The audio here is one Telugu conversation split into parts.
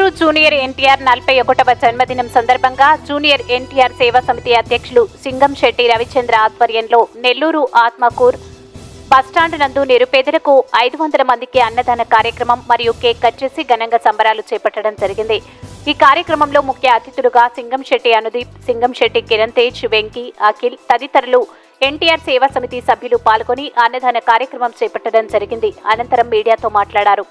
నెల్లూరు జూనియర్ ఎన్టీఆర్ 41వ జన్మదినం సందర్భంగా జూనియర్ ఎన్టీఆర్ సేవా సమితి అధ్యక్షులు సింగంశెట్టి రవిచంద్ర ఆధ్వర్యంలో నెల్లూరు ఆత్మకూర్ బస్టాండ్ నందు నిరుపేదలకు 500 మందికి అన్నదాన కార్యక్రమం మరియు కేక్ కట్ చేసి ఘనంగా సంబరాలు చేపట్టడం జరిగింది. ఈ కార్యక్రమంలో ముఖ్య అతిథులుగా సింగంశెట్టి అనుదీప్, సింగంశెట్టి కిరణ్ తేజ్, వెంకీ, అఖిల్ తదితరులు ఎన్టీఆర్ సేవా సమితి సభ్యులు పాల్గొని అన్నదాన కార్యక్రమం చేపట్టడం జరిగింది. అనంతరం మీడియాతో మాట్లాడారు.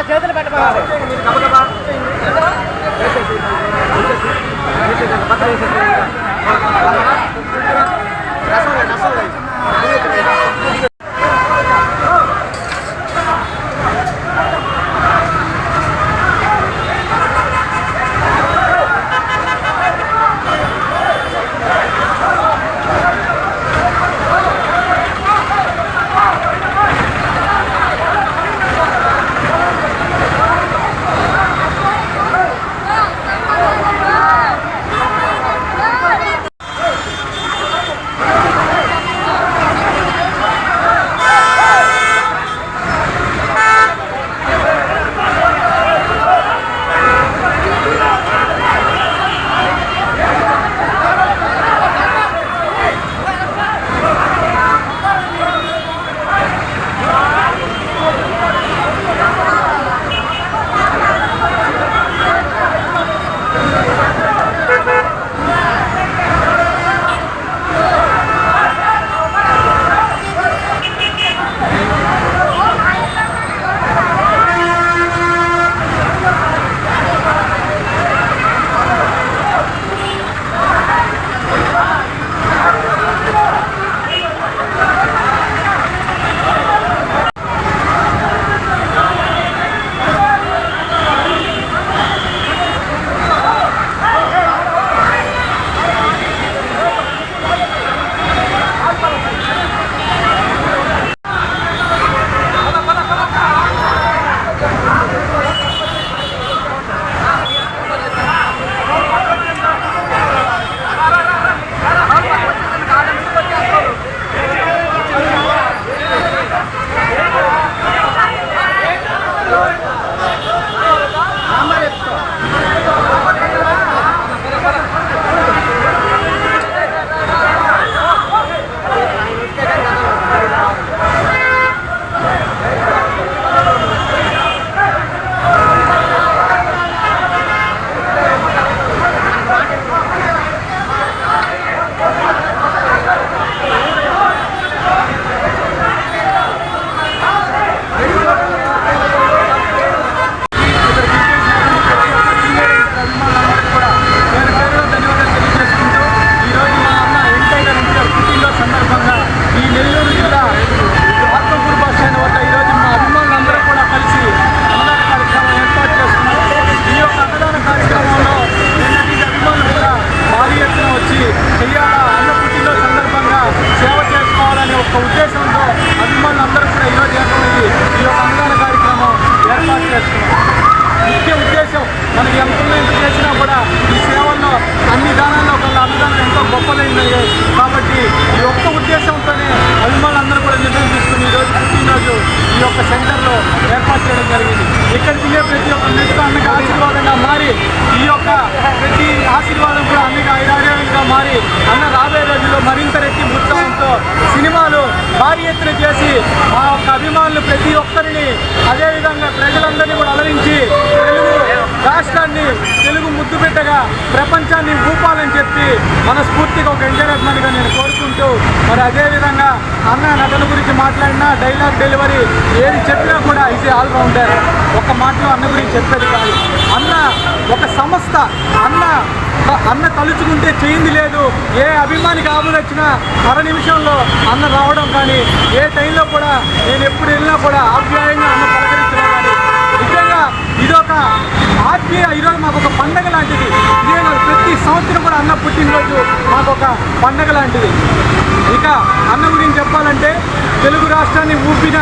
చేతులు పెట్టమన్నారు తెలియజేస్తున్నాం. ముఖ్య ఉద్దేశం మనకి ఎంత చేసినా కూడా ఈ సేవల్లో అన్ని దానాల్లో ఒక అన్నదానం ఎంతో గొప్పదైంది. కాబట్టి ఈ ఒక్క ఉద్దేశంతోనే అభిమానులందరూ కూడా నిర్ణయం తీసుకుని ఈరోజు పుట్టినరోజు ఈ యొక్క సెంటర్లో ఏర్పాటు చేయడం జరిగింది. ఇక్కడ తినే ప్రతి ఒక్క మెతుకు అన్నకి ఆశీర్వాదంగా మారి ఈ యొక్క ప్రతి ఆశీర్వాదం కూడా అన్నకి ఐదార్యంగా మారి అన్న రాబోయే రోజుల్లో మరింత రెట్టింపు ఉత్సాహంతో సినిమాలు భారీ ఎత్తున చేసి మా యొక్క అభిమానులు ప్రతి ఒక్కరిని అదేవిధంగా ప్రజలందరినీ కూడా అలరించి తెలుగు రాష్ట్రాన్ని తెలుగు ముద్దు బిడ్డగా ప్రపంచాన్ని ఊపాలని చెప్పి మనస్ఫూర్తిగా ఒక ఎంకరేజ్మెంట్గా నేను కోరుకుంటూ మరి అదేవిధంగా అన్న నటన గురించి మాట్లాడినా డైలాగ్ డెలివరీ ఏది చెప్పినా కూడా ఇది ఆల్రౌండర్. ఒక మాటలో అన్న గురించి చెప్పేది కాదు. అన్న ఒక సంస్థ. అన్న తలుచుకుంటే చేయింది లేదు. ఏ అభిమానికి ఆవులు వచ్చినా అర నిమిషంలో అన్న రావడం కానీ ఏ టైంలో కూడా నేను ఎప్పుడు వెళ్ళినా కూడా ఆప్యాయంగా అన్న పలకరించడం కానీ నిజంగా ఇదొక ఆత్మీయ. ఈరోజు మాకు ఒక పండగ లాంటిది. ఇదే ప్రతి సంవత్సరం కూడా అన్న పుట్టినరోజు మాకు ఒక పండగ లాంటిది. ఇక అన్న గురించి చెప్పాలంటే తెలుగు రాష్ట్రాన్ని ఊపిన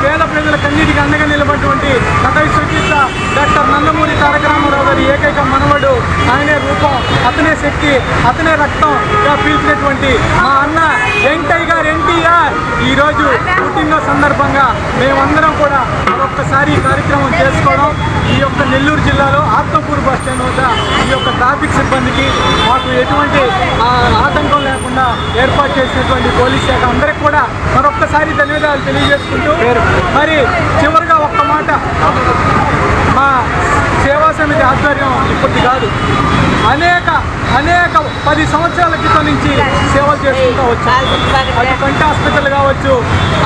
పేద ప్రజల కన్నీటికి అండగా నిలబడినటువంటి నట విశ్వచిత్త డాక్టర్ నందమూరి తారక రామారావు గారి ఏకైక మనవడు. ఆయనే రూపం, అతనే శక్తి, అతనే రక్తంగా పీల్చినటువంటి మా అన్న యంగ్ టైగర్ ఎన్టీఆర్ ఈరోజు పుట్టినరోజు సందర్భంగా మేమందరం కూడా మరొక్కసారి ఈ కార్యక్రమం చేసుకోవడం ఈ యొక్క నెల్లూరు జిల్లాలో ఆత్మకూరు బస్ స్టాండ్ వద్ద ఈ యొక్క ట్రాఫిక్ సిబ్బందికి మాకు ఎటువంటి ఆటంకం లేకుండా ఏర్పాటు చేసినటువంటి పోలీస్ శాఖ అందరికి కూడా మరొక్కసారి ధన్యవాదాలు తెలియజేసుకుంటూ మరి చివరిగా ఒక్క మాట, మా సేవా సమితి ఆధ్వర్యం ఇప్పటిది కాదు, అనేక 10 సంవత్సరాల క్రితం నుంచి సేవలు చేసుకుంటూ వచ్చాము. అటు కంటి హాస్పిటల్ కావచ్చు,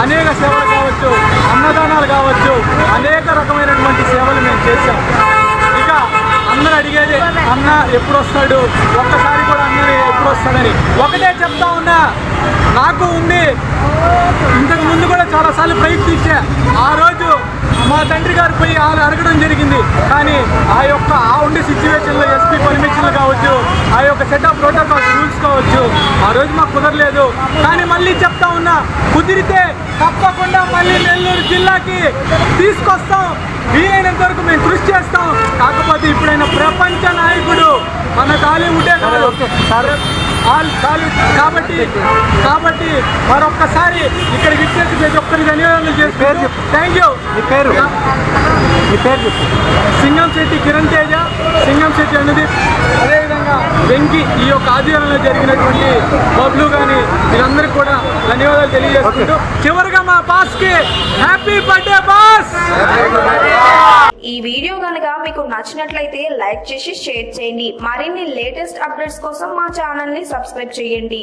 అనేక సేవలు కావచ్చు, అన్నదానాలు కావచ్చు, అనేక రకమైనటువంటి సేవలు మేము చేశాం. ఇక అందరూ అడిగేది అన్న ఎప్పుడు వస్తాడు, ఒక్కసారి కూడా అన్న ఎప్పుడు వస్తాడని. ఒకటే చెప్తా ఉన్నా, నాకు ఉంది. ఇంతకు ముందు కూడా చాలాసార్లు ప్రయత్నించా. ఆ రోజు మా తండ్రి గారు పోయి అడగడం జరిగింది. కానీ ఆ ఉండే సిచ్యువేషన్లో ఎస్పీ పర్మిషన్లు కావచ్చు, ఆ యొక్క సెట్ ఆఫ్ ప్రోటోకాల్స్ రూల్స్ కావచ్చు, ఆ రోజు మాకు కుదరలేదు. కానీ మళ్ళీ చెప్తా ఉన్నా, కుదిరితే తప్పకుండా మళ్ళీ నెల్లూరు జిల్లాకి తీసుకొస్తాం. వీలైనంత వరకు మేము కృషి చేస్తాం. కాకపోతే ఇప్పుడైనా ప్రపంచ నాయకుడు మన టాలీవుడే కాదు కాబట్టి మరొక్కసారి ఇక్కడికి ఇచ్చేసి ప్రతి ఒక్కరికి ధన్యవాదాలు చేసి థ్యాంక్ యూ. మీ పేరు సింగంశెట్టి కిరణ్ తేజ, సింగంశెట్టి అనుదీప్, అదేవిధంగా వెంకీ ఈ యొక్క ఆధ్వర్యంలో జరిగినటువంటి బబ్లు కానీ వీళ్ళందరికీ కూడా ధన్యవాదాలు తెలియజేసుకుంటూ చివరిగా మా బాస్కి హ్యాపీ బర్త్డే బాస్. ఈ వీడియో కనుక మీకు నచ్చినట్లయితే లైక్ చేసి షేర్ చేయండి. మరిన్ని లేటెస్ట్ అప్డేట్స్ కోసం మా ఛానల్ ని సబ్స్క్రైబ్ చేయండి.